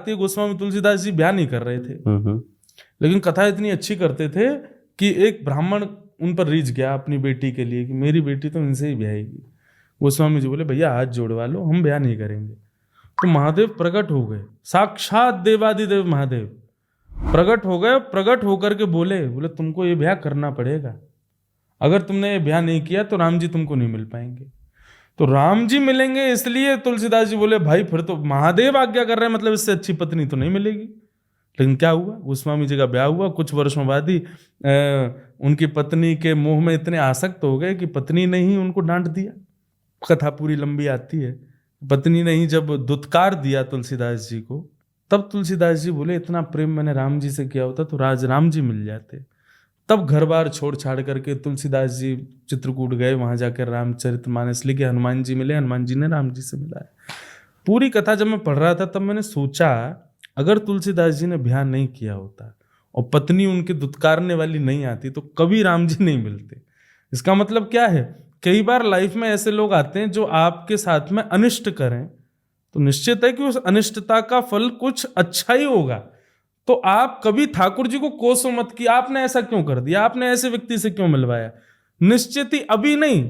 आती है, गोस्वामी तुलसीदास जी ब्याह नहीं कर रहे थे, लेकिन कथा इतनी अच्छी करते थे कि एक ब्राह्मण उन पर रीझ गया अपनी बेटी के लिए कि मेरी बेटी तो इनसे ही ब्याहेगी। गोस्वामी जी बोले भैया हाथ जोड़वा लो, हम ब्याह नहीं करेंगे। तो महादेव प्रकट हो गए, साक्षात देवादिदेव महादेव प्रकट हो गए। प्रकट होकर के बोले तुमको ये ब्याह करना पड़ेगा, अगर तुमने ये ब्याह नहीं किया तो राम जी तुमको नहीं मिल पाएंगे। तो राम जी मिलेंगे, इसलिए तुलसीदास जी बोले भाई फिर तो महादेव आज्ञा कर रहे हैं, मतलब इससे अच्छी पत्नी तो नहीं मिलेगी। लेकिन क्या हुआ, गोस्वामी जी का ब्याह हुआ, कुछ वर्षों बाद ही उनकी पत्नी के मोह में इतने आसक्त हो गए कि पत्नी ने ही उनको डांट दिया। कथा पूरी लंबी आती है। पत्नी ने ही जब दुत्कार दिया तुलसीदास जी को, तब तुलसीदास जी बोले इतना प्रेम मैंने राम जी से किया होता तो राम जी मिल जाते। तब घर बार छोड़ छाड़ करके तुलसीदास जी चित्रकूट गए, वहां जाकर रामचरितमानस लिखे, हनुमान जी मिले, हनुमान जी ने राम जी से मिलाया। पूरी कथा जब मैं पढ़ रहा था तब मैंने सोचा अगर तुलसीदास जी ने ब्याह नहीं किया होता और पत्नी उनके दुत्कारने वाली नहीं आती तो कभी राम जी नहीं मिलते। इसका मतलब क्या है, कई बार लाइफ में ऐसे लोग आते हैं जो आपके साथ में अनिष्ट करें, तो निश्चित है कि उस अनिष्टता का फल कुछ अच्छा ही होगा। तो आप कभी ठाकुर जी को कोसो मत कि आपने ऐसा क्यों कर दिया, आपने ऐसे व्यक्ति से क्यों मिलवाया। निश्चित ही अभी नहीं,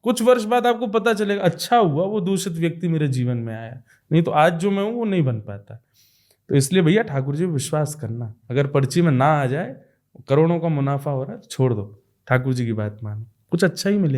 कुछ वर्ष बाद आपको पता चलेगा अच्छा हुआ वो दूषित व्यक्ति मेरे जीवन में आया, नहीं तो आज जो मैं हूं वो नहीं बन पाता। तो इसलिए भैया ठाकुर जी विश्वास करना, अगर पर्ची में ना आ जाए, करोड़ों का मुनाफा हो रहा है तो छोड़ दो, ठाकुर जी की बात मानो, कुछ अच्छा ही मिले।